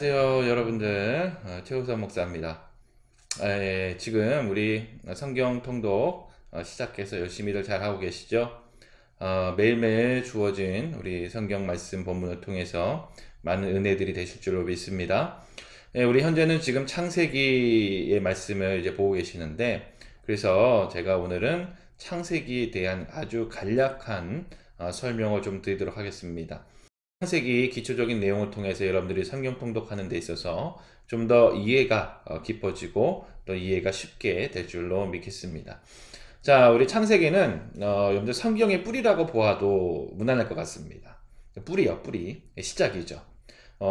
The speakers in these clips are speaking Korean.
안녕하세요 여러분들, 최우선 목사입니다. 지금 우리 성경 통독 시작해서 열심히들 잘 하고 계시죠? 매일매일 주어진 우리 성경 말씀 본문을 통해서 많은 은혜들이 되실 줄로 믿습니다. 우리 현재는 지금 창세기의 말씀을 이제 보고 계시는데, 그래서 제가 오늘은 창세기에 대한 아주 간략한 설명을 좀 드리도록 하겠습니다. 창세기 기초적인 내용을 통해서 여러분들이 성경 통독하는 데 있어서 좀 더 이해가 깊어지고 또 이해가 쉽게 될 줄로 믿겠습니다. 자, 우리 창세기는 여러분들 성경의 뿌리라고 보아도 무난할 것 같습니다. 뿌리요, 뿌리. 시작이죠.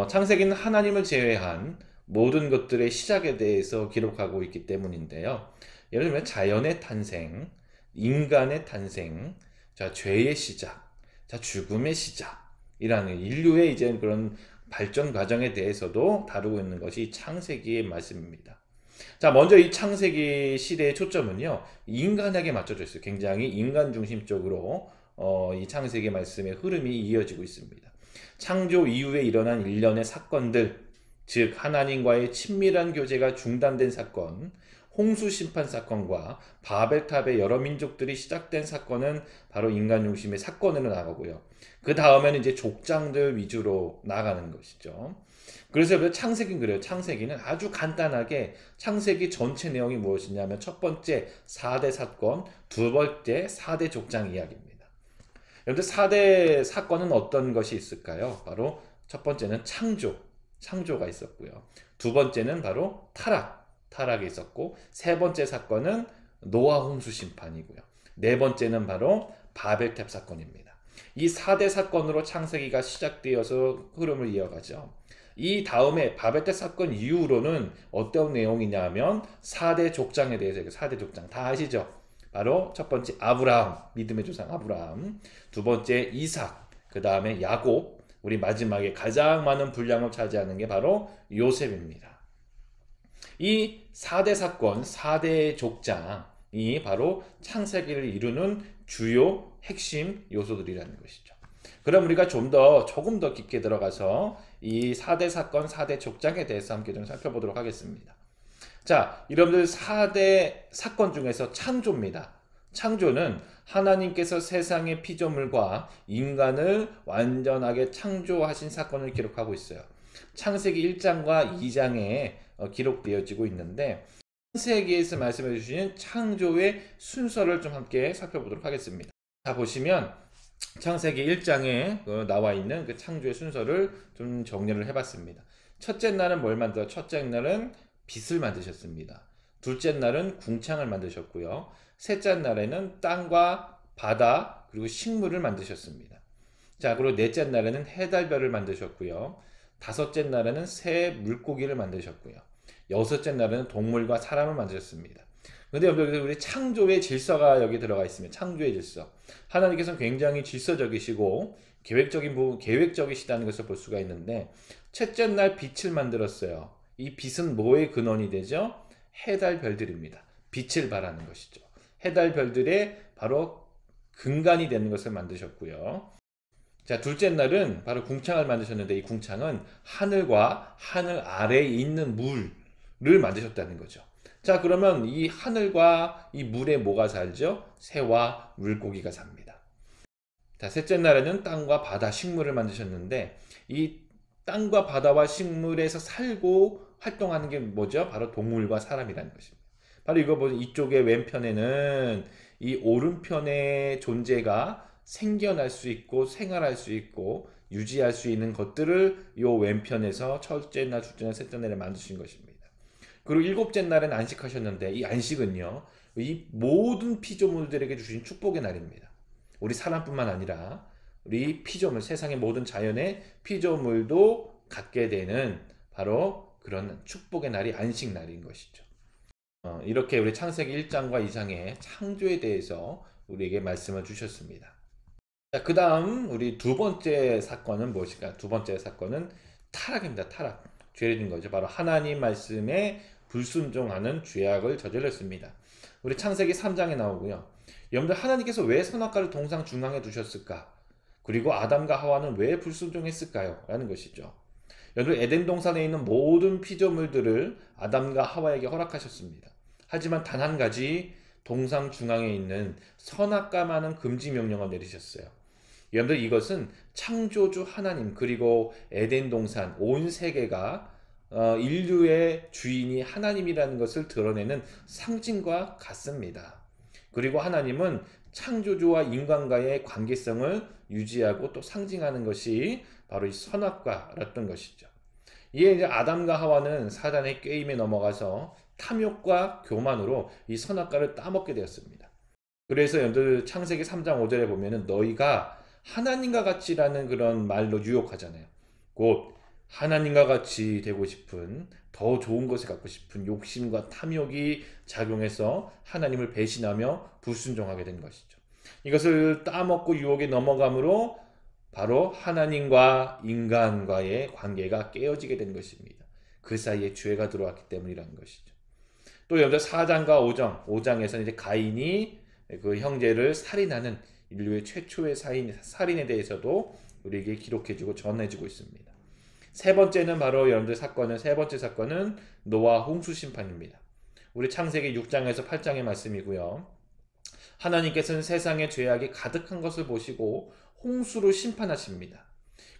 창세기는 하나님을 제외한 모든 것들의 시작에 대해서 기록하고 있기 때문인데요. 예를 들면 자연의 탄생, 인간의 탄생, 자, 죄의 시작, 자, 죽음의 시작, 이라는 인류의 이제 그런 발전 과정에 대해서도 다루고 있는 것이 창세기의 말씀입니다. 자, 먼저 이 창세기 시대의 초점은요, 인간에게 맞춰져 있어요. 굉장히 인간 중심적으로 이 창세기 말씀의 흐름이 이어지고 있습니다. 창조 이후에 일어난 일련의 사건들, 즉 하나님과의 친밀한 교제가 중단된 사건, 홍수 심판 사건과 바벨탑의 여러 민족들이 시작된 사건은 바로 인간 중심의 사건으로 나가고요. 그 다음에는 이제 족장들 위주로 나가는 것이죠. 그래서 창세기는 그래요. 창세기는 아주 간단하게 창세기 전체 내용이 무엇이냐면 첫 번째 4대 사건, 두 번째 4대 족장 이야기입니다. 여러분들 4대 사건은 어떤 것이 있을까요? 바로 첫 번째는 창조가 있었고요. 두 번째는 바로 타락이 있었고, 세 번째 사건은 노아 홍수 심판이고요. 네 번째는 바로 바벨탑 사건입니다. 이 4대 사건으로 창세기가 시작되어서 흐름을 이어가죠. 이 다음에 바벨탑 사건 이후로는 어떤 내용이냐면 4대 족장에 대해서, 4대 족장 다 아시죠? 바로 첫 번째 아브라함, 믿음의 조상 아브라함, 두 번째 이삭, 그 다음에 야곱, 우리 마지막에 가장 많은 분량을 차지하는 게 바로 요셉입니다. 이 4대 사건, 4대 족장이 바로 창세기를 이루는 주요 핵심 요소들이라는 것이죠. 그럼 우리가 조금 더 깊게 들어가서 이 4대 사건, 4대 족장에 대해서 함께 좀 살펴보도록 하겠습니다. 자, 여러분들 4대 사건 중에서 창조입니다. 창조는 하나님께서 세상의 피조물과 인간을 완전하게 창조하신 사건을 기록하고 있어요. 창세기 1장과 2장에 기록되어지고 있는데, 창세기에서 말씀해 주시는 창조의 순서를 좀 함께 살펴보도록 하겠습니다. 자, 보시면 창세기 1장에 나와 있는 그 창조의 순서를 좀 정리를 해봤습니다. 첫째 날은 뭘 만들어? 첫째 날은 빛을 만드셨습니다. 둘째 날은 궁창을 만드셨고요. 셋째 날에는 땅과 바다 그리고 식물을 만드셨습니다. 자, 그리고 넷째 날에는 해달별을 만드셨고요. 다섯째 날에는 새 물고기를 만드셨고요. 여섯째 날에는 동물과 사람을 만드셨습니다. 근데 여기 우리 창조의 질서가 여기 들어가 있습니다. 창조의 질서. 하나님께서는 굉장히 질서적이시고 계획적이시다는 것을 볼 수가 있는데, 첫째 날 빛을 만들었어요. 이 빛은 뭐의 근원이 되죠? 해달 별들입니다. 빛을 발하는 것이죠. 해달 별들의 바로 근간이 되는 것을 만드셨고요. 자, 둘째 날은 바로 궁창을 만드셨는데, 이 궁창은 하늘과 하늘 아래에 있는 물을 만드셨다는 거죠. 자, 그러면 이 하늘과 이 물에 뭐가 살죠? 새와 물고기가 삽니다. 자, 셋째 날에는 땅과 바다, 식물을 만드셨는데, 이 땅과 바다와 식물에서 살고 활동하는 게 뭐죠? 바로 동물과 사람이라는 것입니다. 바로 이거 보세요. 이쪽에 왼편에는 이 오른편의 존재가 생겨날 수 있고 생활할 수 있고 유지할 수 있는 것들을 요 왼편에서 첫째 날, 둘째 날, 셋째 날에 만드신 것입니다. 그리고 일곱째 날은 안식하셨는데, 이 안식은요, 이 모든 피조물들에게 주신 축복의 날입니다. 우리 사람뿐만 아니라 우리 피조물, 세상의 모든 자연의 피조물도 갖게 되는 바로 그런 축복의 날이 안식날인 것이죠. 이렇게 우리 창세기 1장과 2장의 창조에 대해서 우리에게 말씀을 주셨습니다. 자, 그 다음 우리 두 번째 사건은 무엇일까? 두 번째 사건은 타락입니다. 타락. 죄를 진 거죠. 바로 하나님 말씀에 불순종하는 죄악을 저질렀습니다. 우리 창세기 3장에 나오고요. 여러분들, 하나님께서 왜 선악과를 동상 중앙에 두셨을까? 그리고 아담과 하와는 왜 불순종했을까요? 라는 것이죠. 여러분 에덴 동산에 있는 모든 피조물들을 아담과 하와에게 허락하셨습니다. 하지만 단 한 가지 동산 중앙에 있는 선악과만은 금지 명령을 내리셨어요. 여러분들 이것은 창조주 하나님 그리고 에덴 동산 온 세계가 인류의 주인이 하나님이라는 것을 드러내는 상징과 같습니다. 그리고 하나님은 창조주와 인간과의 관계성을 유지하고 또 상징하는 것이 바로 이 선악과였던 것이죠. 이에 이제 아담과 하와는 사단의 꾀임에 넘어가서 탐욕과 교만으로 이 선악과를 따먹게 되었습니다. 그래서 여러분들 창세기 3장 5절에 보면은 너희가 하나님과 같이라는 그런 말로 유혹하잖아요. 곧 하나님과 같이 되고 싶은 더 좋은 것을 갖고 싶은 욕심과 탐욕이 작용해서 하나님을 배신하며 불순종하게 된 것이죠. 이것을 따먹고 유혹에 넘어감으로 바로 하나님과 인간과의 관계가 깨어지게 된 것입니다. 그 사이에 죄가 들어왔기 때문이라는 것이죠. 또 여러분들 4장과 5장에서는 이제 가인이 그 형제를 살인하는 인류의 최초의 살인에 대해서도 우리에게 기록해주고 전해주고 있습니다. 세 번째 사건은 노아 홍수 심판입니다. 우리 창세기 6장에서 8장의 말씀이고요. 하나님께서는 세상에 죄악이 가득한 것을 보시고 홍수로 심판하십니다.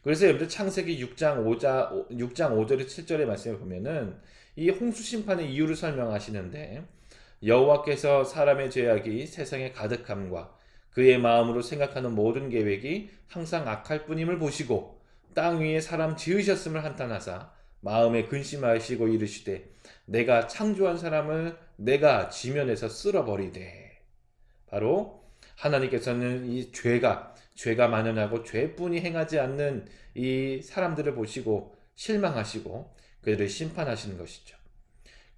그래서 여러분들 창세기 6장 5절에 7절의 말씀을 보면은 이 홍수 심판의 이유를 설명하시는데 여호와께서 사람의 죄악이 세상에 가득함과 그의 마음으로 생각하는 모든 계획이 항상 악할 뿐임을 보시고 땅 위에 사람 지으셨음을 한탄하사 마음에 근심하시고 이르시되 내가 창조한 사람을 내가 지면에서 쓸어버리되. 바로 하나님께서는 이 죄가 만연하고 죄뿐이 행하지 않는 이 사람들을 보시고 실망하시고 그들을 심판하시는 것이죠.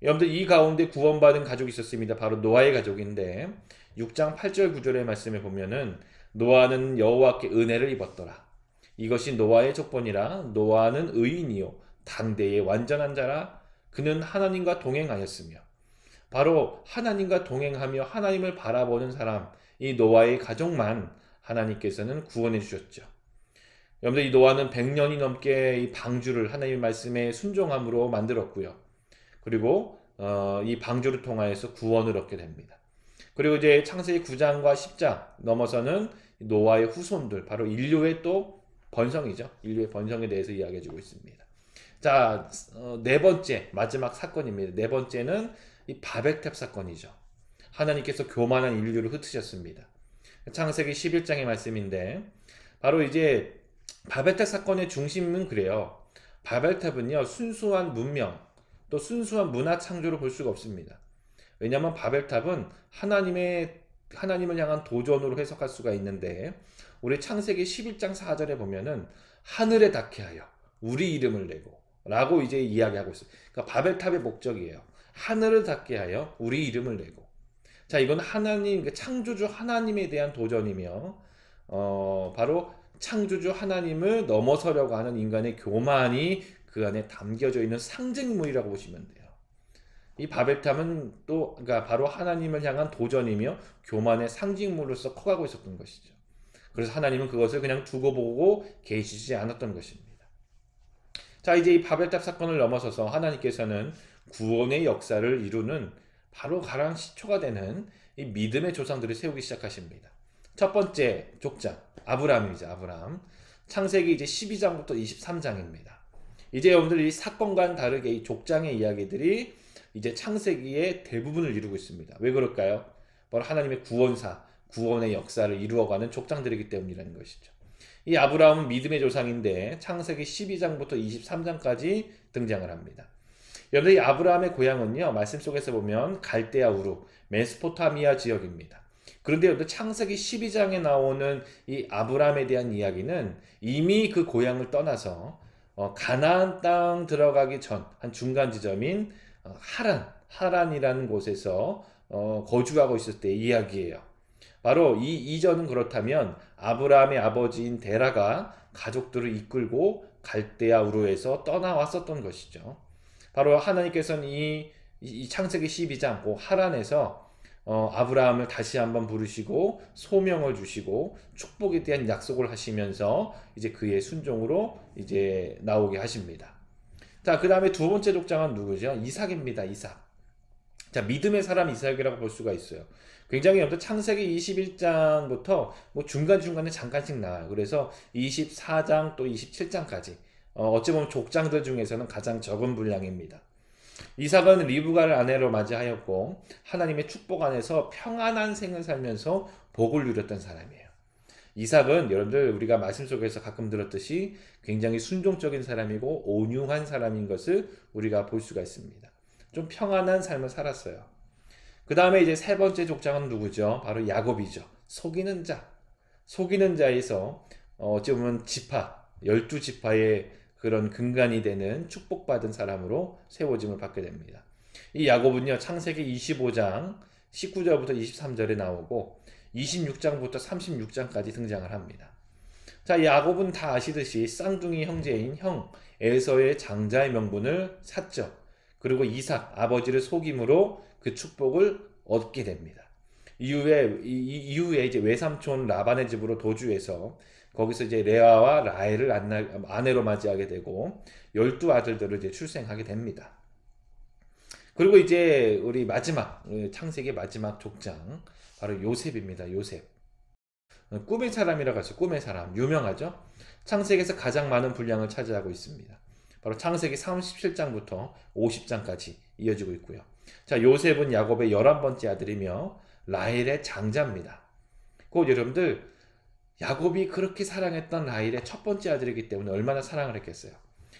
여러분들 이 가운데 구원받은 가족이 있었습니다. 바로 노아의 가족인데 6장 8절 9절의 말씀에 보면은 노아는 여호와께 은혜를 입었더라. 이것이 노아의 족본이라. 노아는 의인이요 당대의 완전한 자라. 그는 하나님과 동행하였으며. 바로 하나님과 동행하며 하나님을 바라보는 사람, 이 노아의 가족만 하나님께서는 구원해 주셨죠. 여러분들 이 노아는 100년이 넘게 이 방주를 하나님의 말씀에 순종함으로 만들었고요. 그리고 이 방주를 통하여서 구원을 얻게 됩니다. 그리고 이제 창세기 9장과 10장 넘어서는 노아의 후손들, 바로 인류의 또 번성이죠. 인류의 번성에 대해서 이야기해주고 있습니다. 자, 네 번째 마지막 사건입니다. 네 번째는 이 바벨탑 사건이죠. 하나님께서 교만한 인류를 흩으셨습니다. 창세기 11장의 말씀인데 바로 이제 바벨탑 사건의 중심은 그래요. 바벨탑은요 순수한 문명 또 순수한 문화 창조로 볼 수가 없습니다. 왜냐하면 바벨탑은 하나님을 향한 도전으로 해석할 수가 있는데 우리 창세기 11장 4절에 보면은 하늘에 닿게 하여 우리 이름을 내고 라고 이제 이야기하고 있어요. 그러니까 바벨탑의 목적이에요. 하늘을 닿게 하여 우리 이름을 내고. 자, 이건 하나님, 창조주 하나님에 대한 도전이며 바로 창조주 하나님을 넘어서려고 하는 인간의 교만이 그 안에 담겨져 있는 상징물이라고 보시면 돼요. 이 바벨탑은 또 그러니까 바로 하나님을 향한 도전이며 교만의 상징물로서 커가고 있었던 것이죠. 그래서 하나님은 그것을 그냥 두고 보고 계시지 않았던 것입니다. 자, 이제 이 바벨탑 사건을 넘어서서 하나님께서는 구원의 역사를 이루는 바로 가장 시초가 되는 이 믿음의 조상들을 세우기 시작하십니다. 첫 번째 족장 아브라함이죠. 아브라함. 창세기 이제 12장부터 23장입니다. 이제 여러분들 이 사건과는 다르게 이 족장의 이야기들이 이제 창세기의 대부분을 이루고 있습니다. 왜 그럴까요? 바로 하나님의 구원의 역사를 이루어가는 족장들이기 때문이라는 것이죠. 이 아브라함은 믿음의 조상인데 창세기 12장부터 23장까지 등장을 합니다. 여러분 이 아브라함의 고향은요 말씀 속에서 보면 갈대아 우루 메소포타미아 지역입니다. 그런데 여러분 창세기 12장에 나오는 이 아브라함에 대한 이야기는 이미 그 고향을 떠나서 가나안 땅 들어가기 전 한 중간 지점인 하란이라는 곳에서 거주하고 있을 때의 이야기예요. 바로 이 이전은 그렇다면 아브라함의 아버지인 데라가 가족들을 이끌고 갈대아 우르에서 떠나왔었던 것이죠. 바로 하나님께서는 이 창세기 12장 그 하란에서 아브라함을 다시 한번 부르시고 소명을 주시고 축복에 대한 약속을 하시면서 이제 그의 순종으로 이제 나오게 하십니다. 자, 그 다음에 두 번째 족장은 누구죠? 이삭입니다. 이삭. 자, 믿음의 사람 이삭이라고 볼 수가 있어요. 굉장히 여러분 창세기 21장부터 뭐 중간중간에 잠깐씩 나와요. 그래서 24장 또 27장까지 어찌 보면 족장들 중에서는 가장 적은 분량입니다. 이삭은 리브가를 아내로 맞이하였고 하나님의 축복 안에서 평안한 생을 살면서 복을 누렸던 사람이에요. 이삭은 여러분들 우리가 말씀 속에서 가끔 들었듯이 굉장히 순종적인 사람이고 온유한 사람인 것을 우리가 볼 수가 있습니다. 좀 평안한 삶을 살았어요. 그 다음에 이제 세 번째 족장은 누구죠? 바로 야곱이죠. 속이는 자. 속이는 자에서 어찌 보면 지파, 12지파의 그런 근간이 되는 축복받은 사람으로 세워짐을 받게 됩니다. 이 야곱은요, 창세기 25장 19절부터 23절에 나오고 26장부터 36장까지 등장을 합니다. 자, 야곱은 다 아시듯이 쌍둥이 형제인 형 에서의 장자의 명분을 샀죠. 그리고 이삭, 아버지를 속임으로 그 축복을 얻게 됩니다. 이후에 이제 외삼촌 라반의 집으로 도주해서 거기서 이제 레아와 라헬을 아내로 맞이하게 되고 12아들들을 이제 출생하게 됩니다. 그리고 이제 우리 마지막 창세기 마지막 족장 바로 요셉입니다. 요셉. 꿈의 사람이라고 하죠. 꿈의 사람. 유명하죠. 창세기에서 가장 많은 분량을 차지하고 있습니다. 바로 창세기 37장부터 50장까지 이어지고 있고요. 자, 요셉은 야곱의 11번째 아들이며 라헬의 장자입니다. 곧 여러분들 야곱이 그렇게 사랑했던 라헬의 첫 번째 아들이기 때문에 얼마나 사랑을 했겠어요.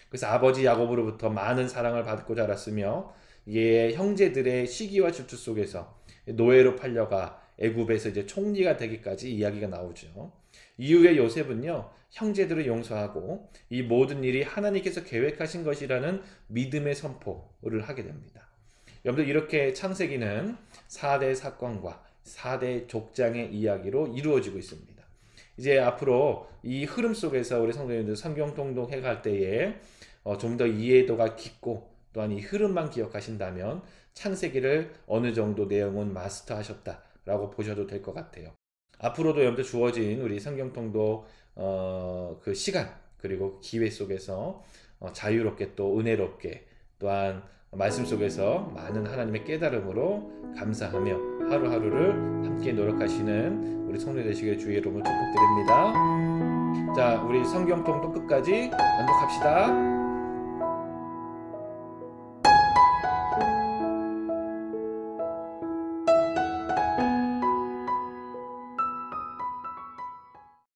그래서 아버지 야곱으로부터 많은 사랑을 받고 자랐으며 이게 형제들의 시기와 질투 속에서 노예로 팔려가 애굽에서 이제 총리가 되기까지 이야기가 나오죠. 이후에 요셉은요, 형제들을 용서하고 이 모든 일이 하나님께서 계획하신 것이라는 믿음의 선포를 하게 됩니다. 여러분들 이렇게 창세기는 4대 사건과 4대 족장의 이야기로 이루어지고 있습니다. 이제 앞으로 이 흐름 속에서 우리 성도님들 성경 통독해 갈 때에 좀 더 이해도가 깊고 또한 이 흐름만 기억하신다면 창세기를 어느 정도 내용은 마스터하셨다라고 보셔도 될 것 같아요. 앞으로도 여러분들 주어진 우리 성경 통독 그 시간 그리고 기회 속에서 자유롭게 또 은혜롭게 또한 말씀 속에서 많은 하나님의 깨달음으로 감사하며 하루하루를 함께 노력하시는 우리 성도 되시길 주의 이름으로 축복드립니다. 자, 우리 성경 통독 끝까지 연독합시다.